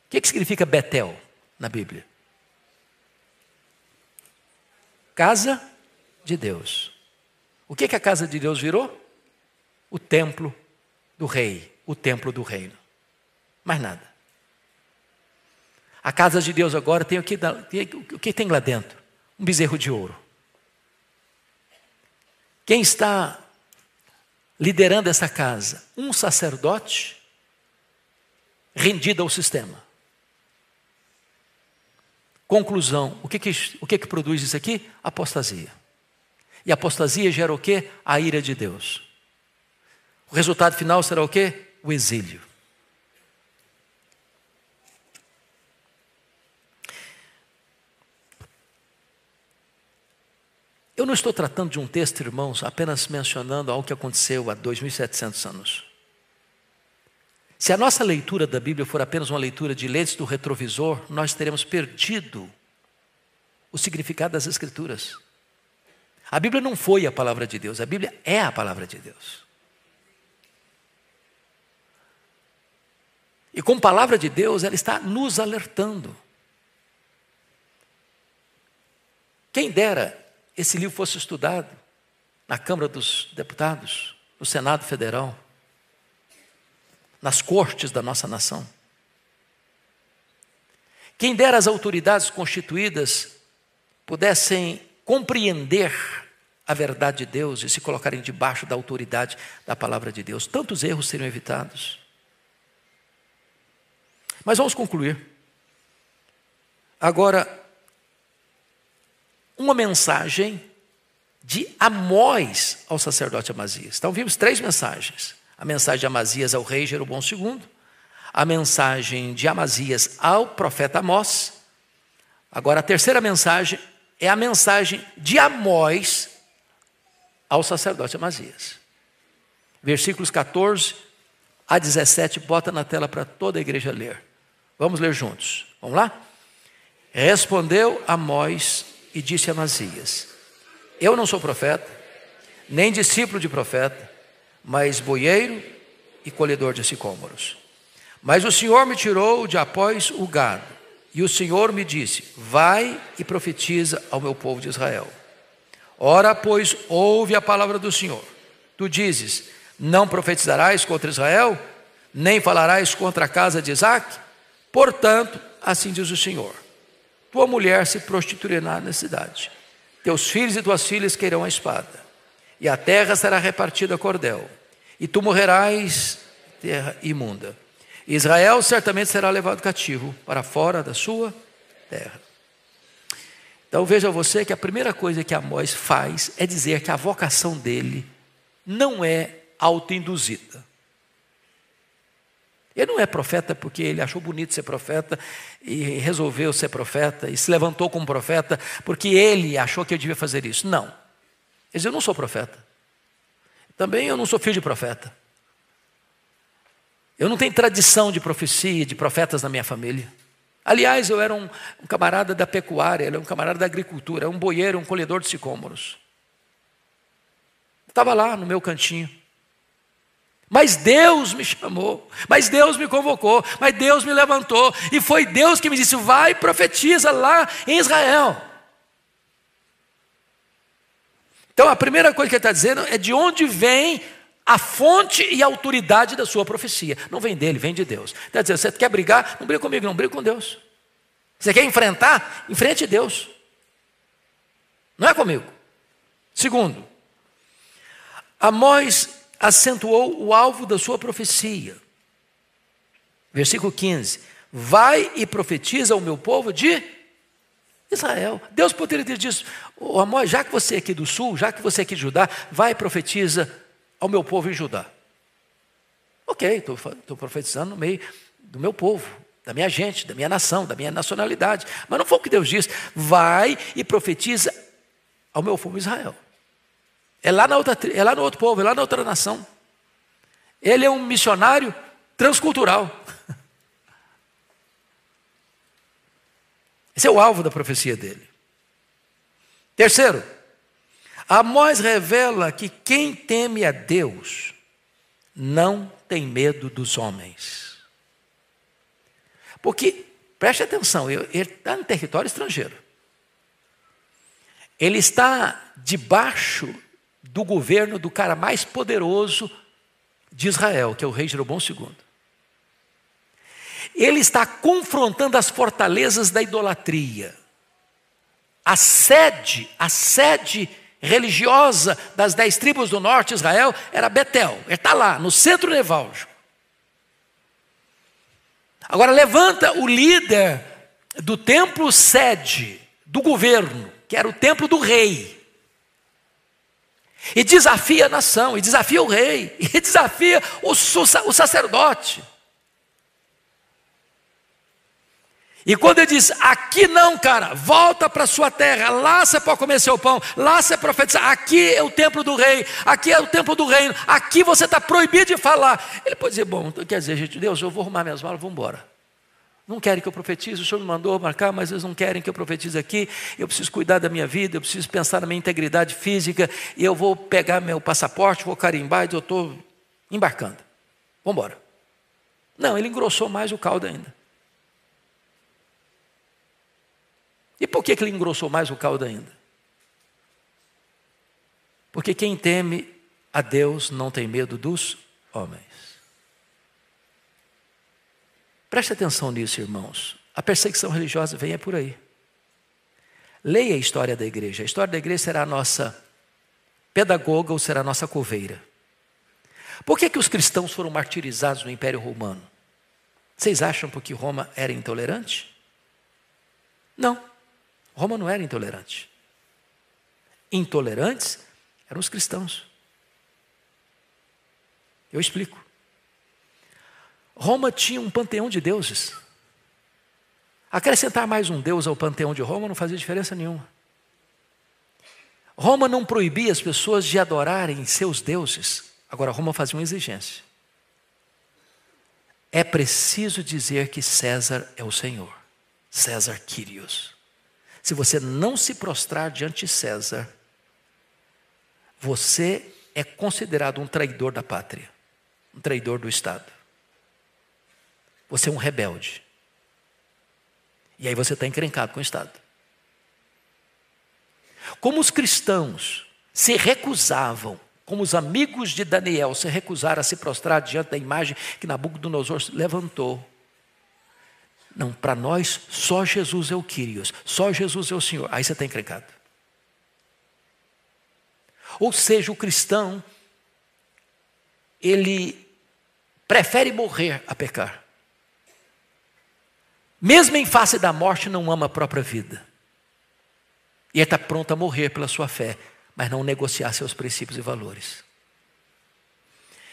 Speaker 2: O que significa Betel na Bíblia? Casa de Deus. O que a casa de Deus virou? O templo do rei, o templo do reino. Mais nada. A casa de Deus agora tem o que tem lá dentro? Um bezerro de ouro. Quem está liderando essa casa? Um sacerdote rendido ao sistema. Conclusão, o que produz isso aqui? Apostasia. E apostasia gera o quê? A ira de Deus. O resultado final será o quê? O exílio. Eu não estou tratando de um texto, irmãos, apenas mencionando algo que aconteceu há 2.700 anos. Se a nossa leitura da Bíblia for apenas uma leitura de lentes do retrovisor, nós teremos perdido o significado das Escrituras. A Bíblia não foi a palavra de Deus, a Bíblia é a palavra de Deus. E como palavra de Deus, ela está nos alertando. Quem dera esse livro fosse estudado na Câmara dos Deputados, no Senado Federal, nas cortes da nossa nação. Quem dera as autoridades constituídas pudessem compreender a verdade de Deus e se colocarem debaixo da autoridade da palavra de Deus. Tantos erros seriam evitados. Mas vamos concluir. Agora, uma mensagem de Amós ao sacerdote Amazias. Então vimos 3 mensagens. A mensagem de Amazias ao rei Jeroboão II, a mensagem de Amazias ao profeta Amós. Agora a terceira mensagem é a mensagem de Amós ao sacerdote Amazias. Versículos 14 a 17, bota na tela para toda a igreja ler. Vamos ler juntos. Vamos lá? Respondeu Amós e disse a Amazias: eu não sou profeta, nem discípulo de profeta, mas boieiro e colhedor de sicômoros. Mas o Senhor me tirou de após o gado, e o Senhor me disse: vai e profetiza ao meu povo de Israel. Ora, pois, ouve a palavra do Senhor. Tu dizes: não profetizarás contra Israel, nem falarás contra a casa de Isaque? Portanto, assim diz o Senhor: tua mulher se prostituirá na cidade, teus filhos e tuas filhas queirão a espada, e a terra será repartida a cordel, e tu morrerás terra imunda. Israel certamente será levado cativo para fora da sua terra. Então veja você que a primeira coisa que Amós faz é dizer que a vocação dele não é autoinduzida. Ele não é profeta porque ele achou bonito ser profeta e resolveu ser profeta e se levantou como profeta porque ele achou que eu devia fazer isso. Não. Ele diz: eu não sou profeta. Também eu não sou filho de profeta. Eu não tenho tradição de profecia, de profetas na minha família. Aliás, eu era um camarada da pecuária, ele era um camarada da agricultura, um boieiro, um colhedor de sicômoros. Estava lá no meu cantinho. Mas Deus me chamou, mas Deus me convocou, mas Deus me levantou, e foi Deus que me disse: vai e profetiza lá em Israel. Então a primeira coisa que ele está dizendo é de onde vem a fonte e a autoridade da sua profecia. Não vem dele, vem de Deus. Está dizendo: você quer brigar? Não briga comigo, não, briga com Deus. Você quer enfrentar? Enfrente Deus. Não é comigo. Segundo, Amós acentuou o alvo da sua profecia. Versículo 15: vai e profetiza ao meu povo de Israel. Deus poderia ter dito: Amós, já que você é aqui do sul, já que você é aqui de Judá, vai e profetiza ao meu povo em Judá. Ok, estou profetizando no meio do meu povo, da minha gente, da minha nação, da minha nacionalidade. Mas não foi o que Deus disse: vai e profetiza ao meu povo Israel. É lá no outro povo, é lá na outra nação. Ele é um missionário transcultural. Esse é o alvo da profecia dele. Terceiro, Amós revela que quem teme a Deus não tem medo dos homens. Porque, preste atenção, ele está no território estrangeiro. Ele está debaixo do governo do cara mais poderoso de Israel, que é o rei Jeroboão II. ele está confrontando as fortalezas da idolatria. A sede religiosa das 10 tribos do norte de Israel era Betel. Ele está lá, no centro nevrálgico. Agora levanta o líder do templo sede, do governo, que era o templo do rei. E desafia a nação, e desafia o rei, e desafia o sacerdote. E quando ele diz, aqui não, cara, volta para a sua terra, lá você pode comer seu pão, lá você profetizar, aqui é o templo do rei, aqui é o templo do reino, aqui você está proibido de falar. Ele pode dizer, bom, quer dizer, gente, Deus, eu vou arrumar minhas malas, vamos embora. Não querem que eu profetize, o Senhor me mandou marcar, mas eles não querem que eu profetize aqui, eu preciso cuidar da minha vida, eu preciso pensar na minha integridade física, e eu vou pegar meu passaporte, vou carimbar, e eu estou embarcando. Vamos embora. Não, ele engrossou mais o caldo ainda. E por que ele engrossou mais o caldo ainda? Porque quem teme a Deus não tem medo dos homens. Preste atenção nisso, irmãos. A perseguição religiosa vem por aí. Leia a história da igreja. A história da igreja será a nossa pedagoga ou será a nossa coveira. Por que os cristãos foram martirizados no Império Romano? Vocês acham porque Roma era intolerante? Não. Roma não era intolerante. Intolerantes eram os cristãos. Eu explico. Roma tinha um panteão de deuses. Acrescentar mais um deus ao panteão de Roma não fazia diferença nenhuma. Roma não proibia as pessoas de adorarem seus deuses. Agora, Roma fazia uma exigência. É preciso dizer que César é o Senhor. César Quírios. Se você não se prostrar diante de César, você é considerado um traidor da pátria, um traidor do Estado. Você é um rebelde. E aí você está encrencado com o Estado. Como os cristãos se recusavam, como os amigos de Daniel se recusaram a se prostrar diante da imagem que Nabucodonosor levantou. Não, para nós, só Jesus é o Quírios, só Jesus é o Senhor. Aí você está encrencado. Ou seja, o cristão, ele prefere morrer a pecar. Mesmo em face da morte, não ama a própria vida. E ele está pronto a morrer pela sua fé, mas não negociar seus princípios e valores.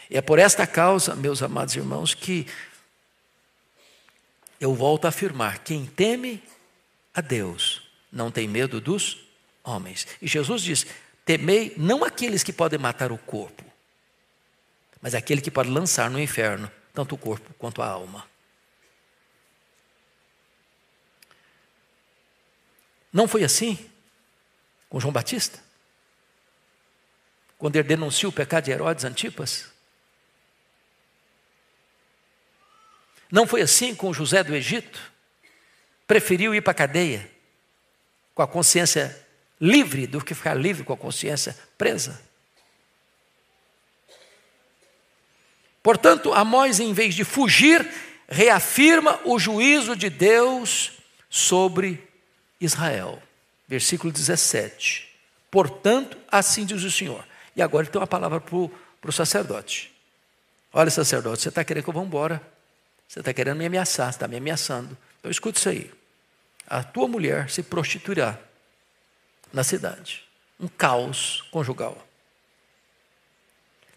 Speaker 2: E é por esta causa, meus amados irmãos, que eu volto a afirmar, quem teme a Deus não tem medo dos homens. E Jesus diz, temei não aqueles que podem matar o corpo, mas aquele que pode lançar no inferno, tanto o corpo quanto a alma. Não foi assim com João Batista? Quando ele denuncia o pecado de Herodes Antipas? Não foi assim com José do Egito? Preferiu ir para a cadeia com a consciência livre do que ficar livre com a consciência presa. Portanto, Amós, em vez de fugir, reafirma o juízo de Deus sobre Israel. Versículo 17. Portanto, assim diz o Senhor. E agora ele tem uma palavra para o sacerdote. Olha, sacerdote, você está querendo que eu vá embora. Você está querendo me ameaçar, você está me ameaçando. Então escuta isso aí. A tua mulher se prostituirá na cidade. Um caos conjugal.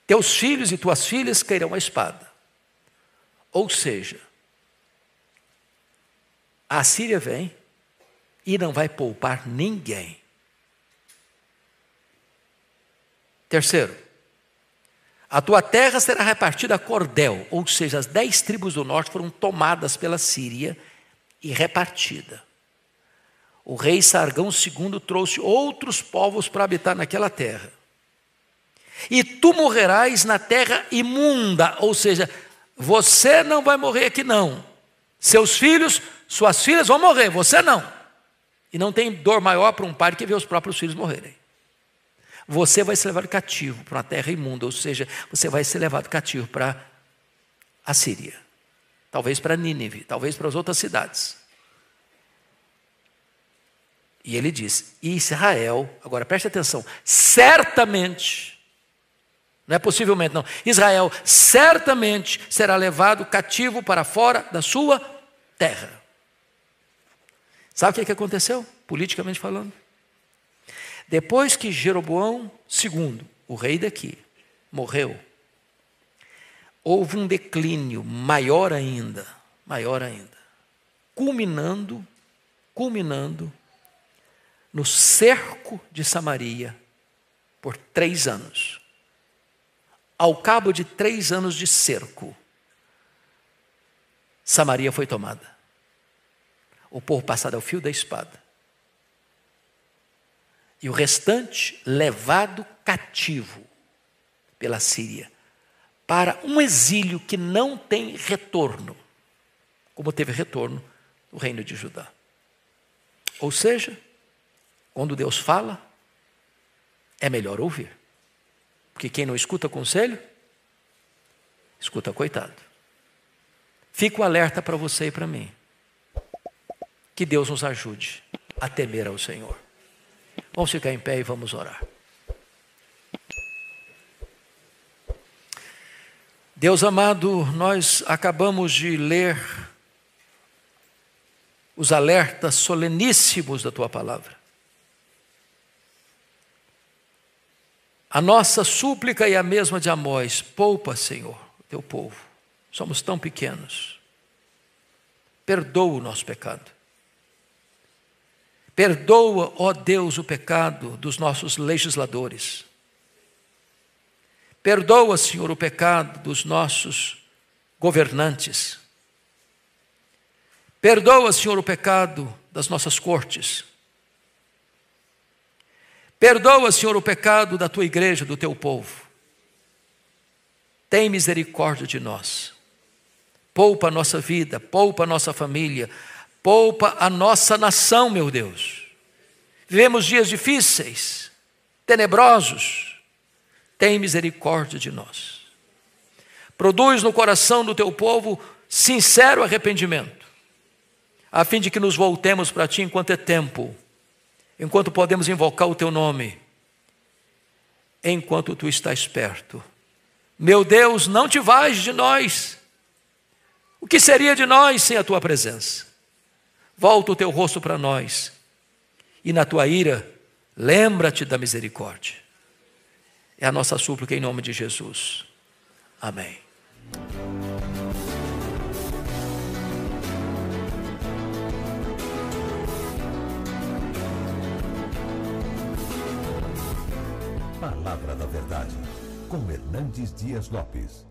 Speaker 2: Teus filhos e tuas filhas cairão à espada. Ou seja, a Assíria vem e não vai poupar ninguém. Terceiro, a tua terra será repartida a cordel, ou seja, as 10 tribos do norte foram tomadas pela Síria e repartida. O rei Sargão II trouxe outros povos para habitar naquela terra. E tu morrerás na terra imunda, ou seja, você não vai morrer aqui não. Seus filhos, suas filhas vão morrer, você não. E não tem dor maior para um pai que ver os próprios filhos morrerem. Você vai ser levado cativo para uma terra imunda, ou seja, você vai ser levado cativo para a Síria. talvez para Nínive, talvez para as outras cidades. E ele diz: Israel, agora preste atenção, certamente, não é possivelmente não, Israel certamente será levado cativo para fora da sua terra. Sabe o que aconteceu, politicamente falando? Depois que Jeroboão II, o rei daqui, morreu, houve um declínio maior ainda, culminando no cerco de Samaria por 3 anos. Ao cabo de 3 anos de cerco, Samaria foi tomada. O povo passado ao fio da espada. E o restante levado cativo pela Síria para um exílio que não tem retorno, como teve retorno no reino de Judá. Ou seja, quando Deus fala, é melhor ouvir. Porque quem não escuta conselho, escuta coitado. Fico alerta para você e para mim. Que Deus nos ajude a temer ao Senhor. Vamos ficar em pé e vamos orar. Deus amado, nós acabamos de ler os alertas soleníssimos da Tua palavra. A nossa súplica é a mesma de Amós: poupa, Senhor, o Teu povo. Somos tão pequenos. Perdoa o nosso pecado. Perdoa, ó Deus, o pecado dos nossos legisladores. Perdoa, Senhor, o pecado dos nossos governantes. Perdoa, Senhor, o pecado das nossas cortes. Perdoa, Senhor, o pecado da Tua igreja, do Teu povo. Tem misericórdia de nós. Poupa a nossa vida, poupa a nossa família, poupa a nossa nação, meu Deus. Vivemos dias difíceis, tenebrosos. Tem misericórdia de nós. Produz no coração do Teu povo sincero arrependimento, a fim de que nos voltemos para Ti enquanto é tempo, enquanto podemos invocar o Teu nome, enquanto Tu estás perto. Meu Deus, não te vais de nós. O que seria de nós sem a Tua presença? Volta o Teu rosto para nós, e na Tua ira, lembra-te da misericórdia. É a nossa súplica em nome de Jesus. Amém.
Speaker 1: Palavra da Verdade, com Hernandes Dias Lopes.